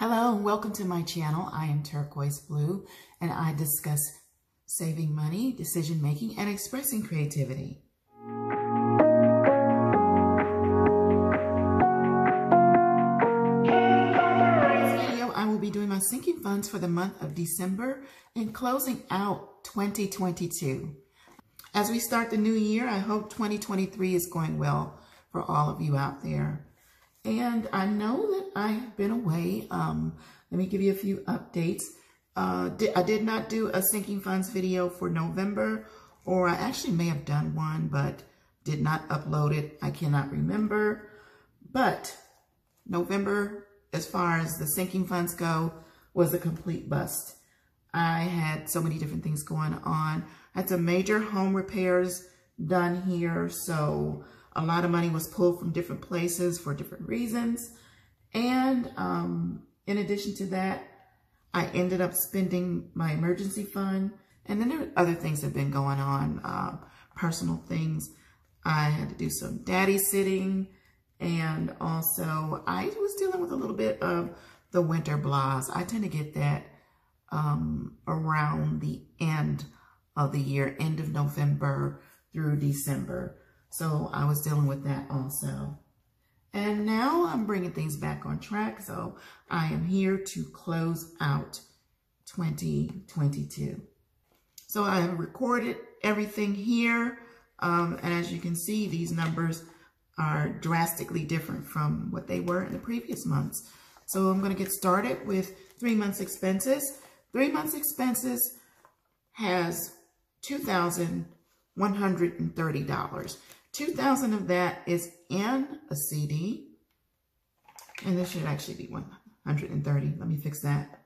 Hello and welcome to my channel. I am Turquoise Blue and I discuss saving money, decision making, and expressing creativity. In this video, I will be doing my sinking funds for the month of December and closing out 2022. As we start the new year, I hope 2023 is going well for all of you out there. And I know that I've been away. Let me give you a few updates. I did not do a sinking funds video for November, or I actually may have done one, but did not upload it. I cannot remember. But November, as far as the sinking funds go, was a complete bust. I had so many different things going on. I had some major home repairs done here, so a lot of money was pulled from different places for different reasons. And in addition to that, I ended up spending my emergency fund. And then there were other things that have been going on, personal things. I had to do some daddy sitting. And also I was dealing with a little bit of the winter blahs. I tend to get that around the end of the year, end of November through December. So I was dealing with that also. And now I'm bringing things back on track. So I am here to close out 2022. So I have recorded everything here. And as you can see, these numbers are drastically different from what they were in the previous months. So I'm going to get started with 3 months expenses. 3 months expenses has $2,130. $2,000 of that is in a CD, and this should actually be 130. Let me fix that.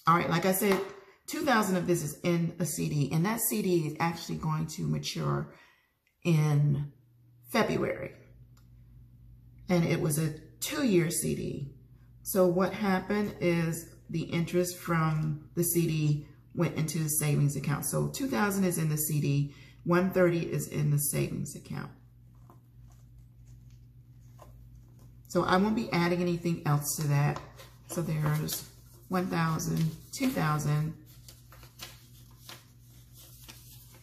All right, like I said, 2,000 of this is in a CD, and that CD is actually going to mature in February, and it was a 2-year CD. So what happened is the interest from the CD went into the savings account. So 2,000 is in the CD, 130 is in the savings account. So I won't be adding anything else to that. So there's 1,000, 2,000.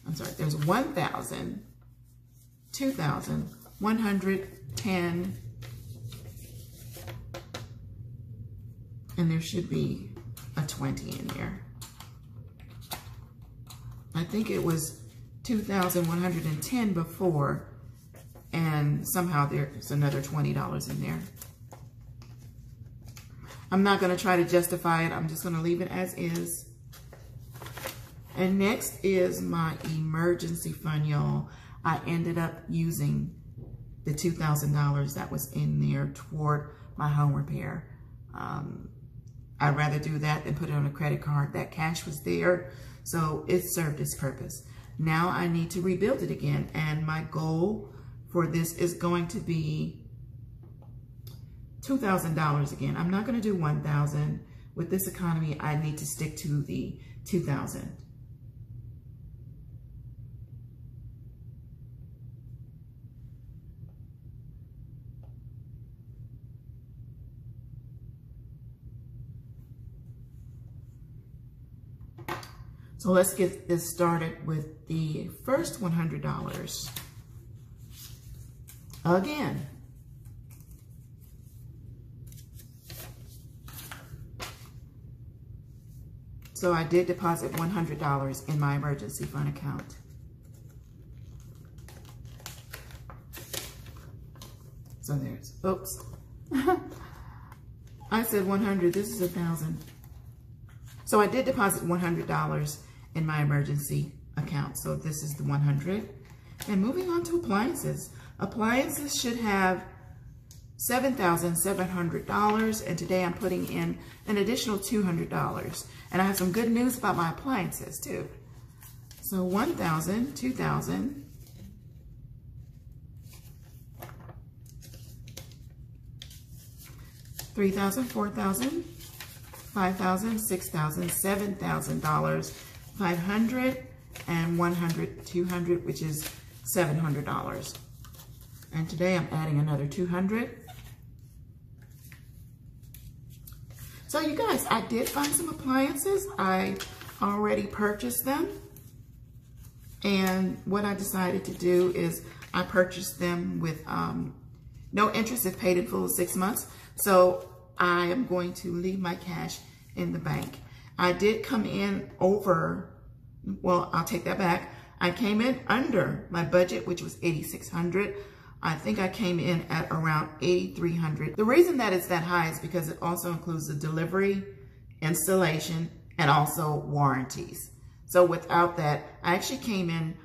I'm sorry, there's 1,000, 2,000, 110, and there should be a 20 in there. I think it was 2,110 before, and somehow there's another $20 in there. I'm not going to try to justify it. I'm just going to leave it as is. And next is my emergency fund, y'all. I ended up using the $2,000 that was in there toward my home repair. I'd rather do that than put it on a credit card. That cash was there, so it served its purpose. Now I need to rebuild it again, and my goal for this is going to be $2,000 again. I'm not going to do $1,000. With this economy, I need to stick to the $2,000. So let's get this started with the first $100. Again. So I did deposit $100 in my emergency fund account. So there's, oops. I said 100, this is 1,000. So I did deposit $100 in my emergency account. So this is the 100. And moving on to appliances. Appliances should have $7,700. And today I'm putting in an additional $200. And I have some good news about my appliances too. So 1,000, 2,000. 3,000, 4,000. $5,000, $6,000, $7,000, $500, and $100, $200, which is $700. And today I'm adding another $200. So you guys, I did find some appliances. I already purchased them. And what I decided to do is I purchased them with no interest if paid in full 6 months. So I am going to leave my cash in the bank. I did come in over, well, I'll take that back. I came in under my budget, which was $8,600. I think I came in at around $8,300. The reason that it's that high is because it also includes the delivery, installation, and also warranties. So without that, I actually came in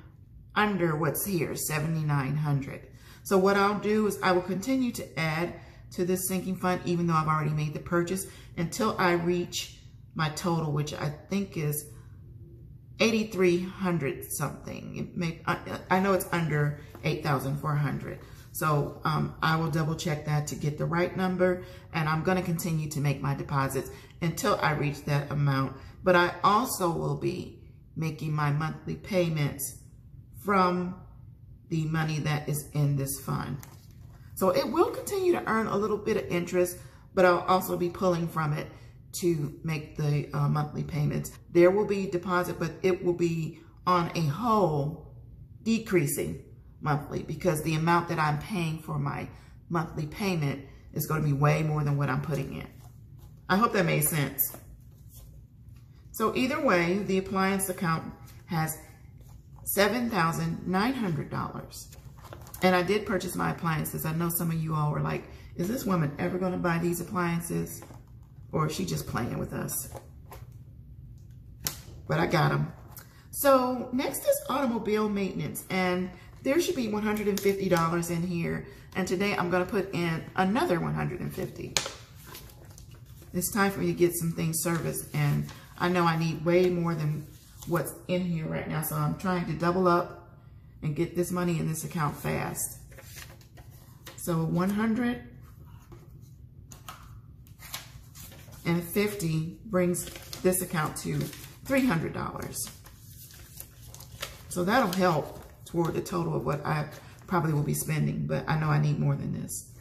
under what's here, $7,900. So what I'll do is I will continue to add to this sinking fund, even though I've already made the purchase, until I reach my total, which I think is $8,300 something. I know it's under $8,400. So I will double check that to get the right number, and I'm going to continue to make my deposits until I reach that amount. But I also will be making my monthly payments from the money that is in this fund. So it will continue to earn a little bit of interest, but I'll also be pulling from it to make the monthly payments. There will be deposit, but it will be on a whole decreasing monthly, because the amount that I'm paying for my monthly payment is going to be way more than what I'm putting in. I hope that made sense. So either way, the appliance account has $7,900. And I did purchase my appliances. I know some of you all were like, is this woman ever going to buy these appliances? Or is she just playing with us? But I got them. So next is automobile maintenance. And there should be $150 in here. And today I'm going to put in another $150. It's time for me to get some things serviced. And I know I need way more than what's in here right now. So I'm trying to double up and get this money in this account fast. So 150 brings this account to $300. So that'll help toward the total of what I probably will be spending, but I know I need more than this.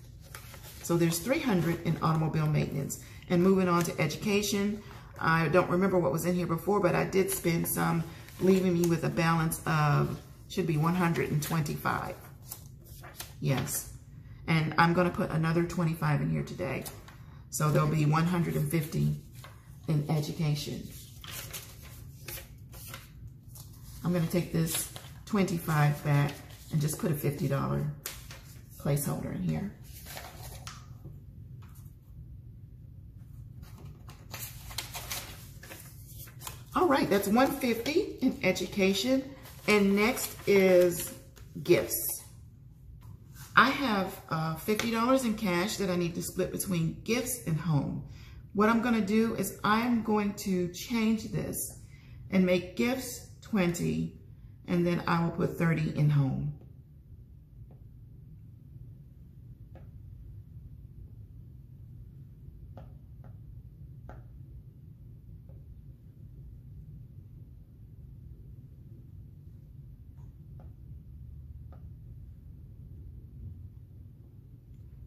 So there's $300 in automobile maintenance. And moving on to education, I don't remember what was in here before, but I did spend some, leaving me with a balance of, should be 125. Yes. And I'm going to put another 25 in here today. So there'll be 150 in education. I'm going to take this 25 back and just put a $50 placeholder in here. All right, that's 150 in education. And next is gifts. I have $50 in cash that I need to split between gifts and home. What I'm going to do is I'm going to change this and make gifts 20, and then I will put 30 in home.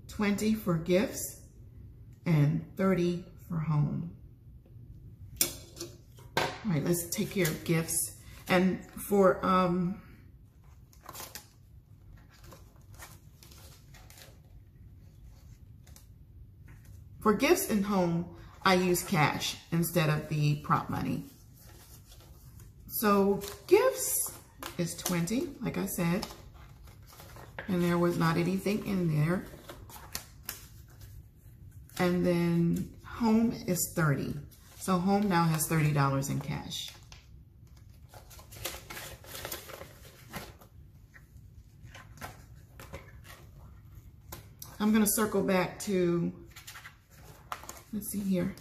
$20 for gifts and $30 for home. All right, let's take care of gifts. And for gifts and home, I use cash instead of the prop money. So gifts is 20, like I said, and there was not anything in there. And then home is 30. So home now has $30 in cash. I'm going to circle back to, let's see here.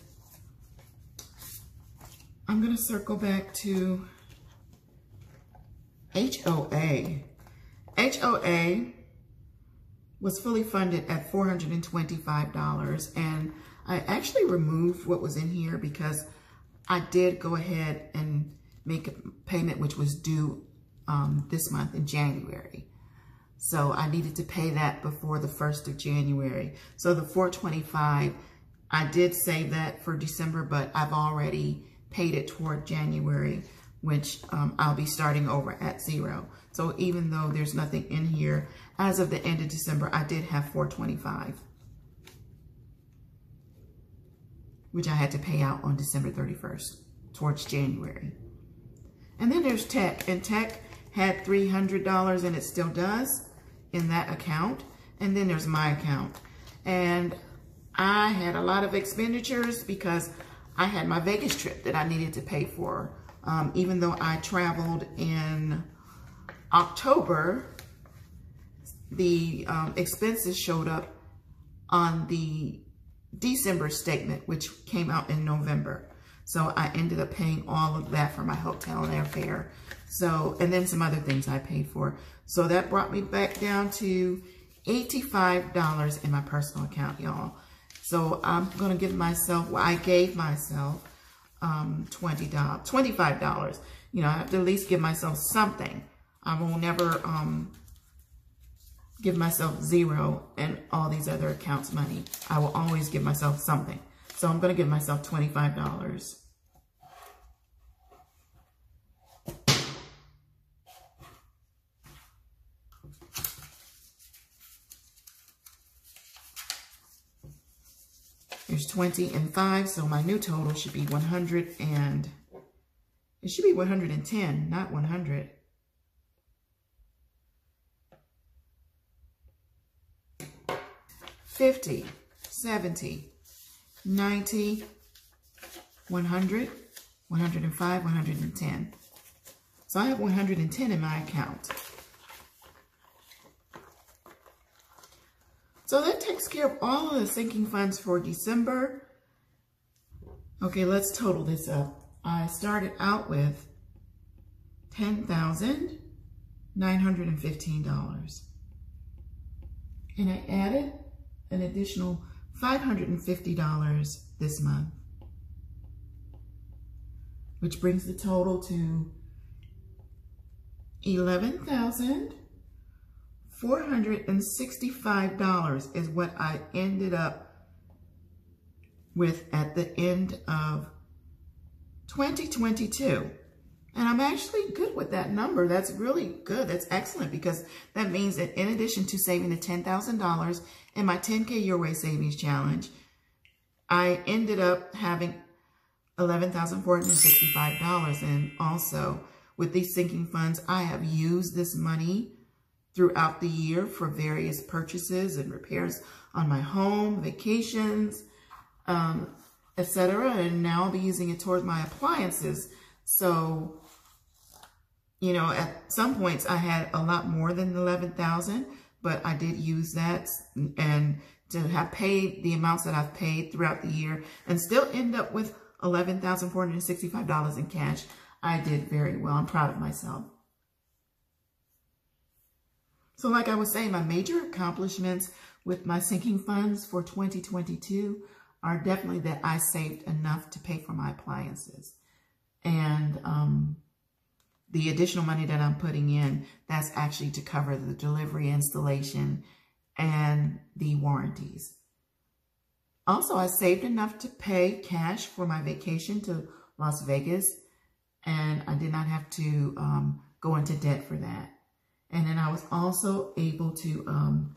I'm going to circle back to HOA. HOA was fully funded at $425, and I actually removed what was in here because I did go ahead and make a payment which was due this month in January. So I needed to pay that before the 1st of January. So the $425, I did save that for December, but I've already paid it toward January, which I'll be starting over at 0. So even though there's nothing in here, as of the end of December, I did have $425, which I had to pay out on December 31st towards January. And then there's tech, and tech had $300, and it still does in that account. And then there's my account. And I had a lot of expenditures because I had my Vegas trip that I needed to pay for. Even though I traveled in October, the expenses showed up on the December statement, which came out in November. So I ended up paying all of that for my hotel and airfare. So, and then some other things I paid for. So that brought me back down to $85 in my personal account, y'all. So I'm going to give myself, well, I gave myself $25. You know, I have to at least give myself something. I will never give myself 0 and all these other accounts money. I will always give myself something. So I'm going to give myself $25. There's 20 and 5, so my new total should be 100 and it should be 110, not 100. $50, $70, $90, $100, $105, $110. So I have $110 in my account. So that takes care of all of the sinking funds for December. Okay, let's total this up. I started out with $10,915. And I added an additional $550 this month, which brings the total to $11,465 is what I ended up with at the end of 2022. And I'm actually good with that number. That's really good. That's excellent, because that means that in addition to saving the $10,000 in my 10K Your Way Savings Challenge, I ended up having $11,465. And also with these sinking funds, I have used this money throughout the year for various purchases and repairs on my home, vacations, etc. And now I'll be using it towards my appliances. So, you know, at some points I had a lot more than 11,000, but I did use that, and to have paid the amounts that I've paid throughout the year and still end up with $11,465 in cash, I did very well. I'm proud of myself. So like I was saying, my major accomplishments with my sinking funds for 2022 are definitely that I saved enough to pay for my appliances. And the additional money that I'm putting in, that's actually to cover the delivery, installation, and the warranties. Also, I saved enough to pay cash for my vacation to Las Vegas, and I did not have to go into debt for that. And then I was also able to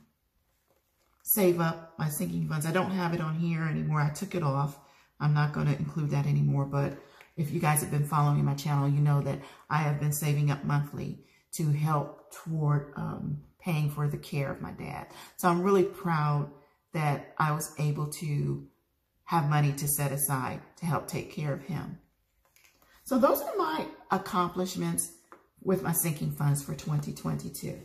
save up my sinking funds. I don't have it on here anymore. I took it off. I'm not going to include that anymore, but if you guys have been following my channel, you know that I have been saving up monthly to help toward paying for the care of my dad. So I'm really proud that I was able to have money to set aside to help take care of him. So those are my accomplishments with my sinking funds for 2022.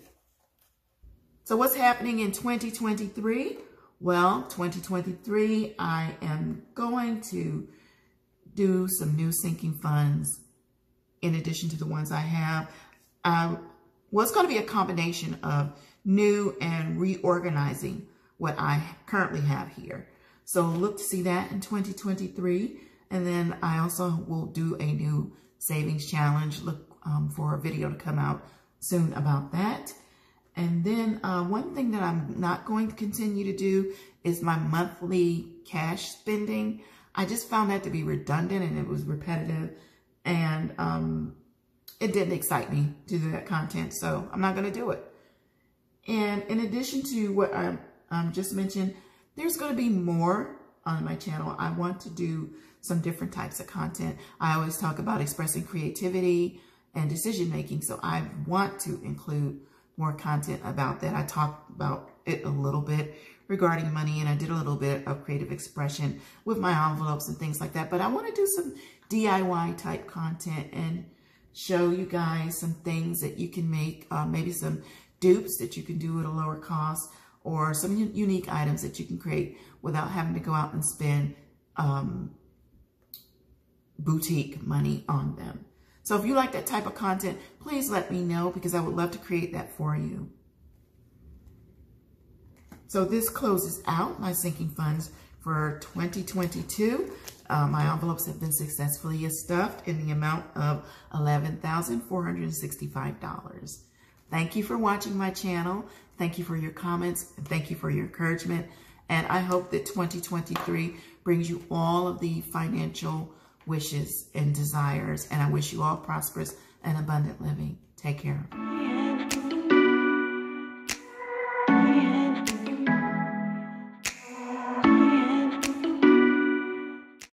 So what's happening in 2023? Well, 2023, I am going to do some new sinking funds in addition to the ones I have. Well, it's going to be a combination of new and reorganizing what I currently have here. So look to see that in 2023. And then I also will do a new savings challenge. Look for a video to come out soon about that. And then then one thing that I'm not going to continue to do is my monthly cash spending. I just found that to be redundant and it was repetitive, and it didn't excite me to do that content, so I'm not going to do it. And in addition to what I just mentioned, there's going to be more on my channel. I want to do some different types of content. I always talk about expressing creativity and decision making, so I want to include more content about that. I talked about it a little bit regarding money, and I did a little bit of creative expression with my envelopes and things like that. But I want to do some DIY type content and show you guys some things that you can make, maybe some dupes that you can do at a lower cost, or some unique items that you can create without having to go out and spend boutique money on them. So if you like that type of content, please let me know, because I would love to create that for you. So this closes out my sinking funds for 2022. My envelopes have been successfully stuffed in the amount of $11,465. Thank you for watching my channel. Thank you for your comments, and thank you for your encouragement. And I hope that 2023 brings you all of the financial wishes and desires. And I wish you all prosperous and abundant living. Take care.